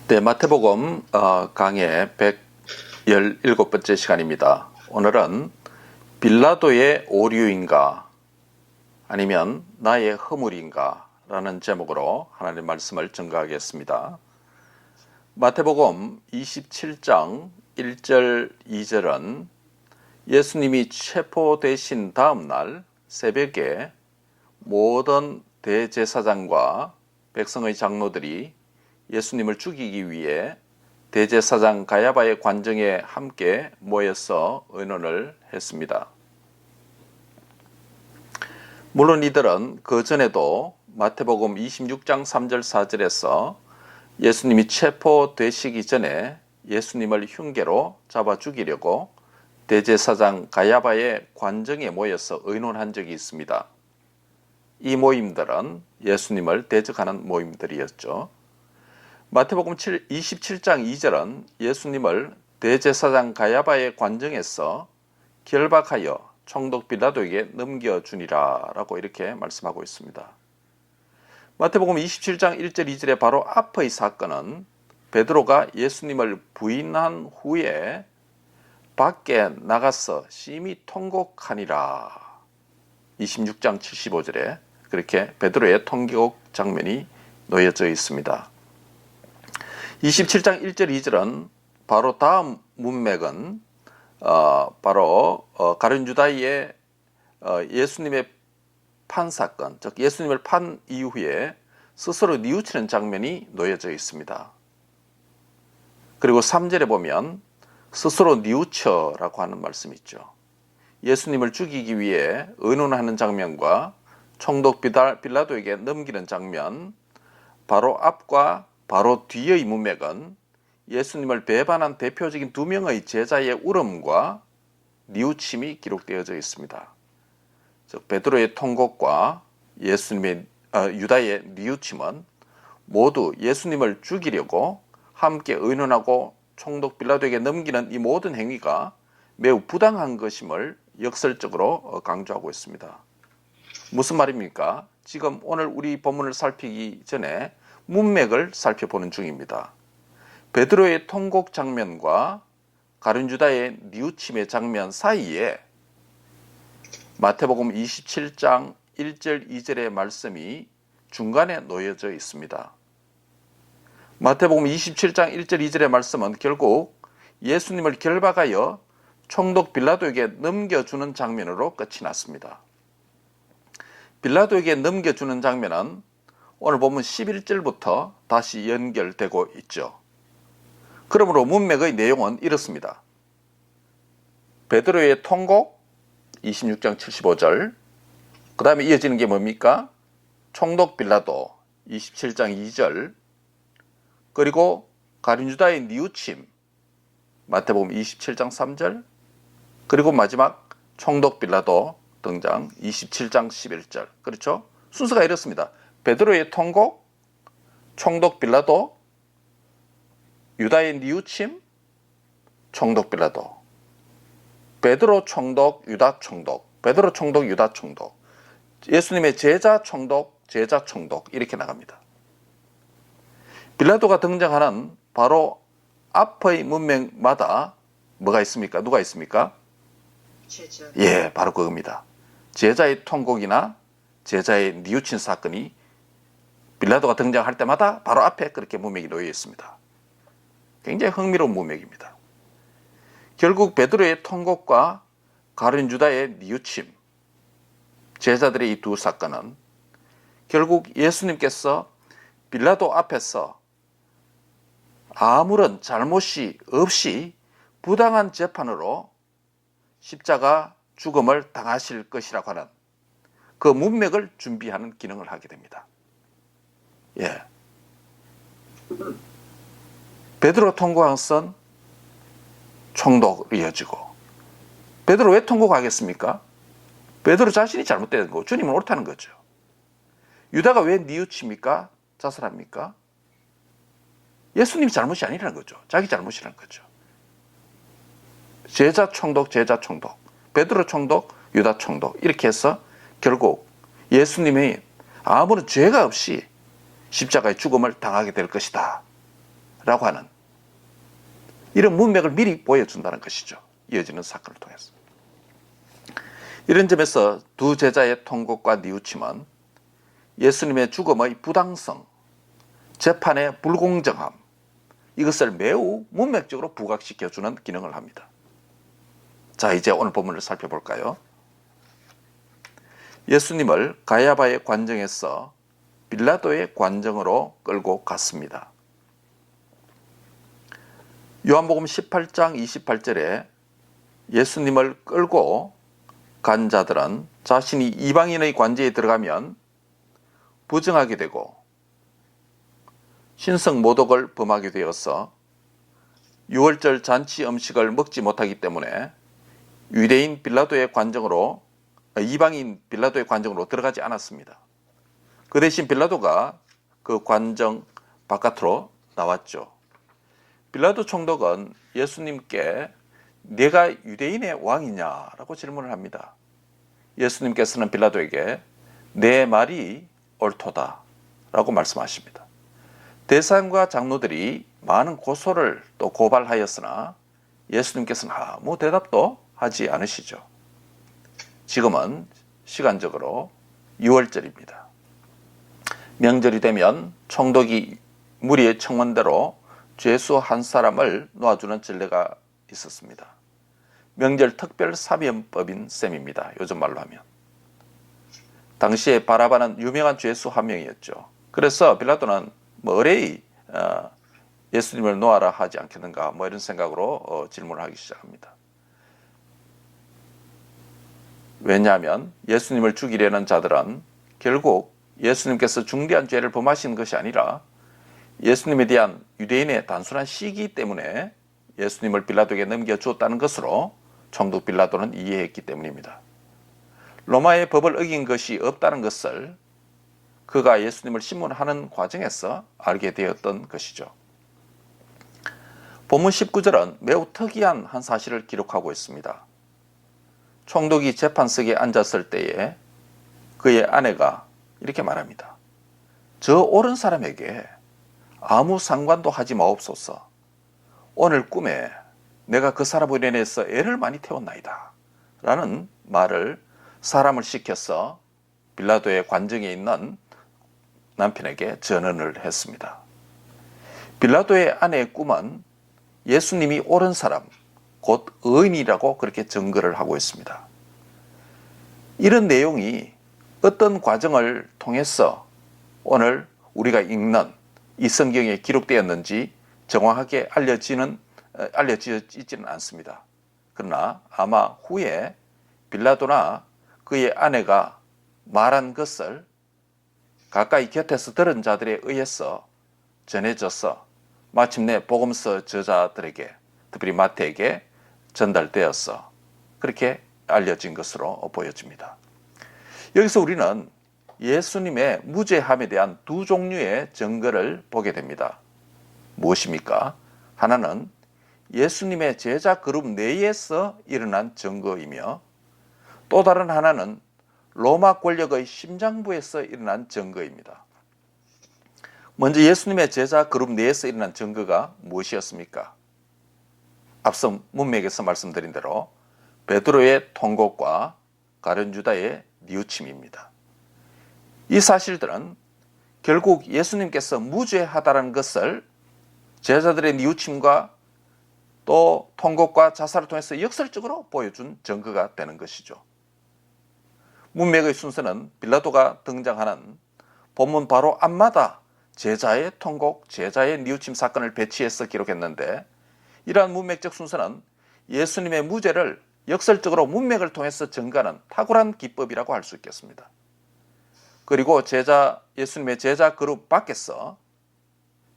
네, 마태복음 강의 117번째 시간입니다. 오늘은 빌라도의 오류인가 아니면 나의 허물인가 라는 제목으로 하나님의 말씀을 전가하겠습니다. 마태복음 27장 1절 2절은 예수님이 체포되신 다음 날 새벽에 모든 대제사장과 백성의 장로들이 예수님을 죽이기 위해 대제사장 가야바의 관정에 함께 모여서 의논을 했습니다. 물론 이들은 그 전에도 마태복음 26장 3절 4절에서 예수님이 체포되시기 전에 예수님을 흉계로 잡아 죽이려고 대제사장 가야바의 관정에 모여서 의논한 적이 있습니다. 이 모임들은 예수님을 대적하는 모임들이었죠. 마태복음 27장 2절은 예수님을 대제사장 가야바의 관정에서 결박하여 총독 빌라도에게 넘겨주니라 라고 이렇게 말씀하고 있습니다. 마태복음 27장 1절 2절의 바로 앞의 사건은 베드로가 예수님을 부인한 후에 밖에 나가서 심히 통곡하니라 26장 75절에 그렇게 베드로의 통곡 장면이 놓여져 있습니다. 27장 1절 2절은 바로 다음 문맥은 바로 가룟 유다의 예수님의 판 사건, 즉 예수님을 판 이후에 스스로 뉘우치는 장면이 놓여져 있습니다. 그리고 3절에 보면 스스로 뉘우쳐라고 하는 말씀이 있죠. 예수님을 죽이기 위해 의논하는 장면과 총독 빌라도에게 넘기는 장면, 바로 앞과 바로 뒤의 문맥은 예수님을 배반한 대표적인 두 명의 제자의 울음과 뉘우침이 기록되어져 있습니다. 즉 베드로의 통곡과 유다의 뉘우침은 모두 예수님을 죽이려고 함께 의논하고 총독 빌라도에게 넘기는 이 모든 행위가 매우 부당한 것임을 역설적으로 강조하고 있습니다. 무슨 말입니까? 지금 오늘 우리 본문을 살피기 전에 문맥을 살펴보는 중입니다. 베드로의 통곡 장면과 가룟 유다의 뉘우침의 장면 사이에 마태복음 27장 1절 2절의 말씀이 중간에 놓여져 있습니다. 마태복음 27장 1절 2절의 말씀은 결국 예수님을 결박하여 총독 빌라도에게 넘겨주는 장면으로 끝이 났습니다. 빌라도에게 넘겨주는 장면은 오늘 보면 11절부터 다시 연결되고 있죠. 그러므로 문맥의 내용은 이렇습니다. 베드로의 통곡 26장 75절, 그 다음에 이어지는 게 뭡니까? 총독 빌라도 27장 2절, 그리고 가룟 유다의 뉘우침 마태복음 27장 3절, 그리고 마지막 총독 빌라도 등장 27장 11절. 그렇죠? 순서가 이렇습니다. 베드로의 통곡, 총독 빌라도, 유다의 뉘우침, 총독 빌라도, 베드로 총독, 유다 총독, 베드로 총독, 유다 총독, 예수님의 제자 총독, 제자 총독 이렇게 나갑니다. 빌라도가 등장하는 바로 앞의 문맥마다 뭐가 있습니까? 누가 있습니까? 제자. 예, 바로 그겁니다. 제자의 통곡이나 제자의 뉘우친 사건이 빌라도가 등장할 때마다 바로 앞에 그렇게 문맥이 놓여 있습니다. 굉장히 흥미로운 문맥입니다. 결국 베드로의 통곡과 가룟 유다의 뉘우침, 제자들의 이 두 사건은 결국 예수님께서 빌라도 앞에서 아무런 잘못이 없이 부당한 재판으로 십자가 죽음을 당하실 것이라고 하는 그 문맥을 준비하는 기능을 하게 됩니다. 예. 베드로 통곡한 총독으로 이어지고, 베드로 왜 통곡하겠습니까? 베드로 자신이 잘못된 거고 주님은 옳다는 거죠. 유다가 왜 뉘우칩니까? 자살합니까? 예수님이 잘못이 아니라는 거죠. 자기 잘못이라는 거죠. 제자 총독, 베드로 총독, 유다 총독 이렇게 해서 결국 예수님이 아무런 죄가 없이 십자가의 죽음을 당하게 될 것이다 라고 하는 이런 문맥을 미리 보여준다는 것이죠. 이어지는 사건을 통해서. 이런 점에서 두 제자의 통곡과 뉘우침은 예수님의 죽음의 부당성, 재판의 불공정함, 이것을 매우 문맥적으로 부각시켜주는 기능을 합니다. 자, 이제 오늘 본문을 살펴볼까요? 예수님을 가야바의 관정에서 빌라도의 관정으로 끌고 갔습니다. 요한복음 18장 28절에 예수님을 끌고 간 자들은 자신이 이방인의 관제에 들어가면 부정하게 되고 신성 모독을 범하게 되어서 유월절 잔치 음식을 먹지 못하기 때문에 유대인 빌라도의 관정으로 이방인 빌라도의 관정으로 들어가지 않았습니다. 그 대신 빌라도가 그 관정 바깥으로 나왔죠. 빌라도 총독은 예수님께 내가 유대인의 왕이냐라고 질문을 합니다. 예수님께서는 빌라도에게 내 말이 옳도다 라고 말씀하십니다. 대사장과 장로들이 많은 고소를 또 고발하였으나 예수님께서는 아무 대답도 하지 않으시죠. 지금은 시간적으로 6월절입니다. 명절이 되면 총독이 무리의 청문대로 죄수 한 사람을 놓아주는 전례가 있었습니다. 명절 특별 사면법인 셈입니다. 요즘 말로 하면. 당시에 바라바는 유명한 죄수 한 명이었죠. 그래서 빌라도는 의뢰의 예수님을 놓아라 하지 않겠는가 이런 생각으로 질문을 하기 시작합니다. 왜냐하면 예수님을 죽이려는 자들은 결국 예수님께서 중대한 죄를 범하신 것이 아니라 예수님에 대한 유대인의 단순한 시기 때문에 예수님을 빌라도에게 넘겨주었다는 것으로 총독 빌라도는 이해했기 때문입니다. 로마의 법을 어긴 것이 없다는 것을 그가 예수님을 신문하는 과정에서 알게 되었던 것이죠. 본문 19절은 매우 특이한 한 사실을 기록하고 있습니다. 총독이 재판석에 앉았을 때에 그의 아내가 이렇게 말합니다. 저 옳은 사람에게 아무 상관도 하지 마옵소서. 오늘 꿈에 내가 그 사람으로 인해서 애를 많이 태웠나이다 라는 말을 사람을 시켜서 빌라도의 관정에 있는 남편에게 전언을 했습니다. 빌라도의 아내의 꿈은 예수님이 옳은 사람, 곧 의인이라고 그렇게 증거를 하고 있습니다. 이런 내용이 어떤 과정을 통해서 오늘 우리가 읽는 이 성경에 기록되었는지 정확하게 알려지지는 않습니다. 그러나 아마 후에 빌라도나 그의 아내가 말한 것을 가까이 곁에서 들은 자들에 의해서 전해져서 마침내 복음서 저자들에게, 특별히 마태에게 전달되어서 그렇게 알려진 것으로 보여집니다. 여기서 우리는 예수님의 무죄함에 대한 두 종류의 증거를 보게 됩니다. 무엇입니까? 하나는 예수님의 제자 그룹 내에서 일어난 증거이며 또 다른 하나는 로마 권력의 심장부에서 일어난 증거입니다. 먼저 예수님의 제자 그룹 내에서 일어난 증거가 무엇이었습니까? 앞서 문맥에서 말씀드린 대로 베드로의 통곡과 가룟 유다의 뉘우침입니다. 이 사실들은 결국 예수님께서 무죄하다는 것을 제자들의 뉘우침과 또 통곡과 자살을 통해서 역설적으로 보여준 증거가 되는 것이죠. 문맥의 순서는 빌라도가 등장하는 본문 바로 앞마다 제자의 통곡, 제자의 뉘우침 사건을 배치해서 기록했는데 이러한 문맥적 순서는 예수님의 무죄를 역설적으로 문맥을 통해서 증거하는 탁월한 기법이라고 할 수 있겠습니다. 그리고 예수님의 제자 그룹 밖에서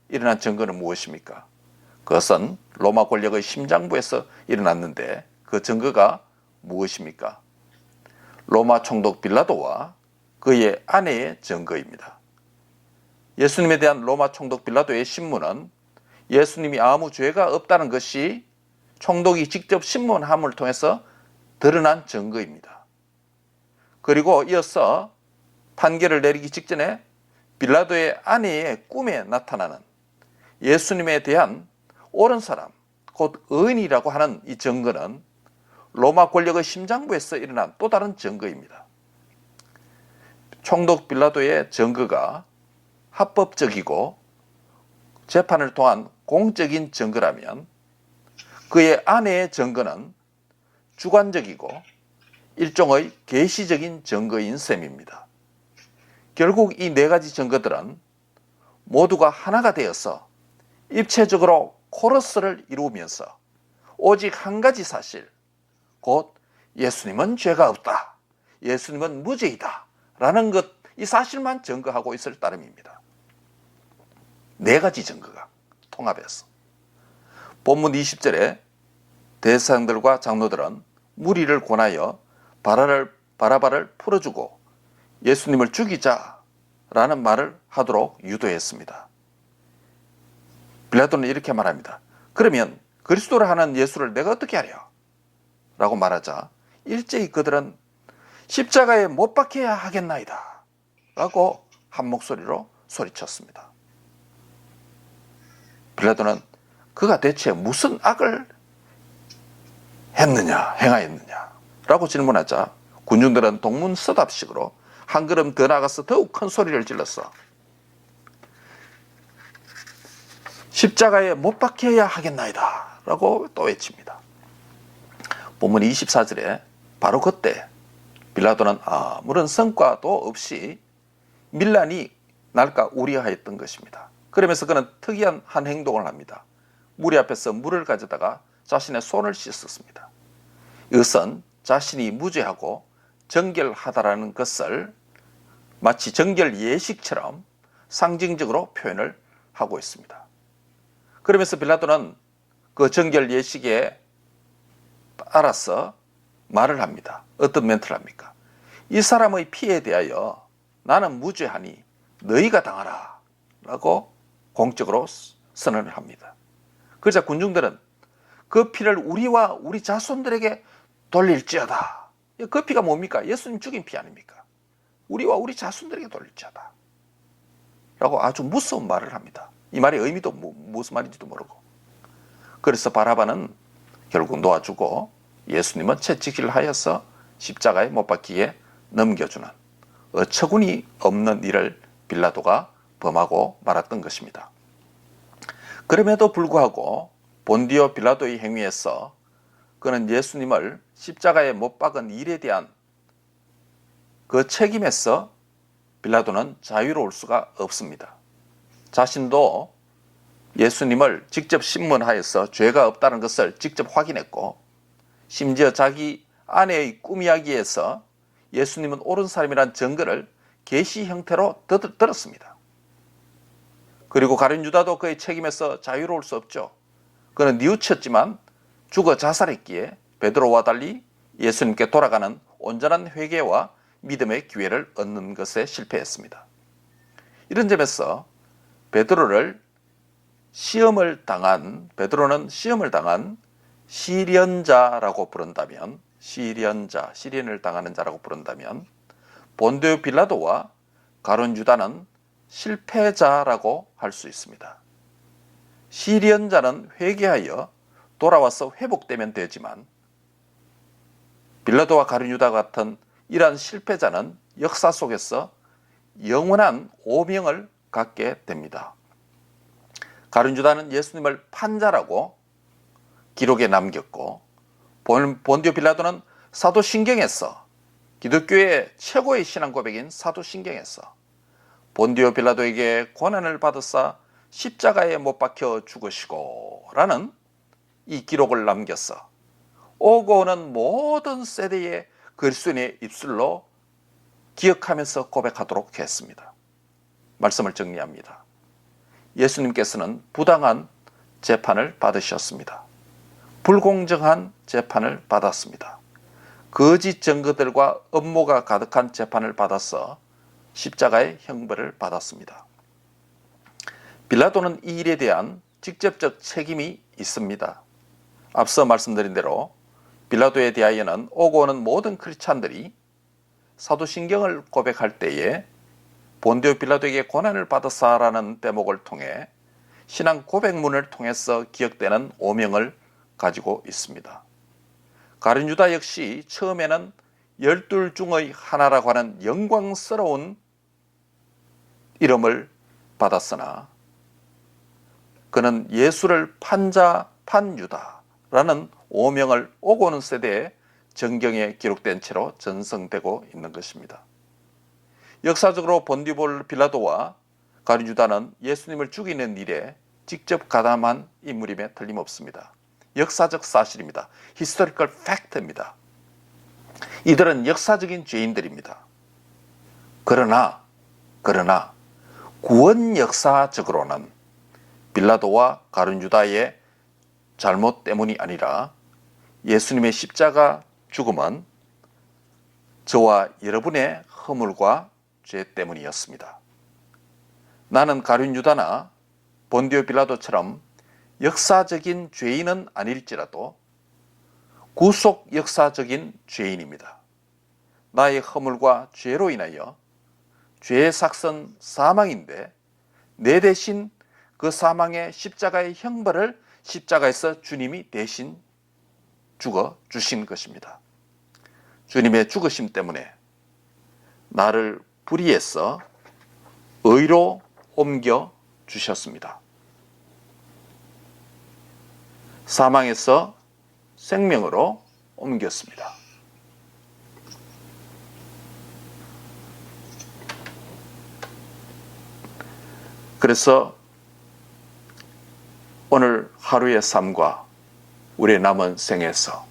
일어난 증거는 무엇입니까? 그것은 로마 권력의 심장부에서 일어났는데 그 증거가 무엇입니까? 로마 총독 빌라도와 그의 아내의 증거입니다. 예수님에 대한 로마 총독 빌라도의 신문은 예수님이 아무 죄가 없다는 것이 총독이 직접 신문함을 통해서 드러난 증거입니다. 그리고 이어서 판결을 내리기 직전에 빌라도의 아내의 꿈에 나타나는 예수님에 대한 옳은 사람, 곧 의인이라고 하는 이 증거는 로마 권력의 심장부에서 일어난 또 다른 증거입니다. 총독 빌라도의 증거가 합법적이고 재판을 통한 공적인 증거라면 그의 아내의 증거는 주관적이고 일종의 계시적인 증거인 셈입니다. 결국 이 네 가지 증거들은 모두가 하나가 되어서 입체적으로 코러스를 이루면서 오직 한 가지 사실, 곧 예수님은 죄가 없다, 예수님은 무죄이다 라는 것, 이 사실만 증거하고 있을 따름입니다. 네 가지 증거가 통합해서. 본문 20절에 대제사장들과 장로들은 무리를 권하여 바라바를 풀어주고 예수님을 죽이자라는 말을 하도록 유도했습니다. 빌라도는 이렇게 말합니다. 그러면 그리스도를 하는 예수를 내가 어떻게 하랴? 라고 말하자 일제히 그들은 십자가에 못 박혀야 하겠나이다 라고 한 목소리로 소리쳤습니다. 빌라도는 그가 대체 무슨 악을 행하였느냐 라고 질문하자 군중들은 동문서답식으로 한 걸음 더 나가서 더욱 큰 소리를 질렀어. 십자가에 못 박혀야 하겠나이다 라고 또 외칩니다. 본문 24절에 바로 그때 빌라도는 아무런 성과도 없이 밀란이 날까 우려하였던 것입니다. 그러면서 그는 특이한 한 행동을 합니다. 무리 앞에서 물을 가져다가 자신의 손을 씻었습니다. 이것은 자신이 무죄하고 정결하다라는 것을 마치 정결 예식처럼 상징적으로 표현을 하고 있습니다. 그러면서 빌라도는 그 정결 예식에 따라서 말을 합니다. 어떤 멘트를 합니까? 이 사람의 피에 대하여 나는 무죄하니 너희가 당하라 라고 공적으로 선언을 합니다. 그러자 군중들은 그 피를 우리와 우리 자손들에게 돌릴지어다. 그 피가 뭡니까? 예수님 죽인 피 아닙니까? 우리와 우리 자손들에게 돌릴지어다 라고 아주 무서운 말을 합니다. 이 말의 의미도 무슨 말인지도 모르고. 그래서 바라바는 결국 놓아주고 예수님은 채찍질 하여서 십자가에 못 박히게 넘겨주는 어처구니 없는 일을 빌라도가 범하고 말았던 것입니다. 그럼에도 불구하고 본디오 빌라도의 행위에서 그는 예수님을 십자가에 못 박은 일에 대한 그 책임에서 빌라도는 자유로울 수가 없습니다. 자신도 예수님을 직접 신문하여서 죄가 없다는 것을 직접 확인했고 심지어 자기 아내의 꿈 이야기에서 예수님은 옳은 사람이란 증거를 계시 형태로 들었습니다. 그리고 가룟 유다도 그의 책임에서 자유로울 수 없죠. 그는 뉘우쳤지만 죽어 자살했기에 베드로와 달리 예수님께 돌아가는 온전한 회개와 믿음의 기회를 얻는 것에 실패했습니다. 이런 점에서 베드로는 시험을 당한 시련자라고 부른다면, 시련을 당하는 자라고 부른다면 본디오 빌라도와 가룟 유다는 실패자라고 할 수 있습니다. 시련자는 회개하여 돌아와서 회복되면 되지만 빌라도와 가룟 유다 같은 이러한 실패자는 역사 속에서 영원한 오명을 갖게 됩니다. 가룟 유다는 예수님을 판자라고 기록에 남겼고 본디오 빌라도는 사도신경에서 기독교의 최고의 신앙 고백인 사도신경에서 본디오 빌라도에게 고난을 받으사 십자가에 못 박혀 죽으시고 라는 이 기록을 남겼어 오고 오는 모든 세대의 그리스도인의 입술로 기억하면서 고백하도록 했습니다. 말씀을 정리합니다. 예수님께서는 부당한 재판을 받으셨습니다. 불공정한 재판을 받았습니다. 거짓 증거들과 음모가 가득한 재판을 받아서 십자가의 형벌을 받았습니다. 빌라도는 이 일에 대한 직접적 책임이 있습니다. 앞서 말씀드린 대로 빌라도에 대하여는 오고 오는 모든 크리스찬들이 사도신경을 고백할 때에 본디오 빌라도에게 고난을 받으사라는 대목을 통해 신앙 고백문을 통해서 기억되는 오명을 가지고 있습니다. 가룟 유다 역시 처음에는 12 중의 하나라고 하는 영광스러운 이름을 받았으나 그는 예수를 판자 판유다라는 오명을 오고 오는 세대에 정경에 기록된 채로 전승되고 있는 것입니다. 역사적으로 본디오 빌라도와 가룟 유다는 예수님을 죽이는 일에 직접 가담한 인물임에 틀림없습니다. 역사적 사실입니다. 히스토리컬 팩트입니다. 이들은 역사적인 죄인들입니다. 그러나 구원 역사적으로는 빌라도와 가룟 유다의 잘못 때문이 아니라 예수님의 십자가 죽음은 저와 여러분의 허물과 죄 때문이었습니다. 나는 가룟 유다나 본디오 빌라도처럼 역사적인 죄인은 아닐지라도 구속 역사적인 죄인입니다. 나의 허물과 죄로 인하여 죄의 삭선 사망인데 내 대신 그 사망의 십자가의 형벌을 십자가에서 주님이 대신 죽어 주신 것입니다. 주님의 죽으심 때문에 나를 불의에서 의로 옮겨 주셨습니다. 사망에서 생명으로 옮겼습니다. 그래서 오늘 하루의 삶과 우리의 남은 생에서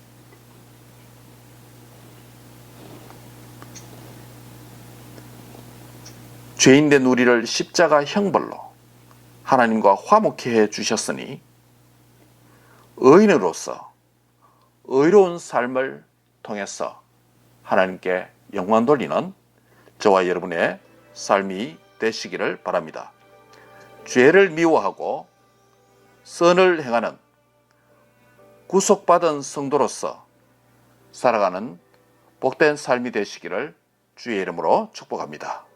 죄인된 우리를 십자가 형벌로 하나님과 화목케 해 주셨으니 의인으로서 의로운 삶을 통해서 하나님께 영광 돌리는 저와 여러분의 삶이 되시기를 바랍니다. 죄를 미워하고 선을 행하는 구속받은 성도로서 살아가는 복된 삶이 되시기를 주의 이름으로 축복합니다.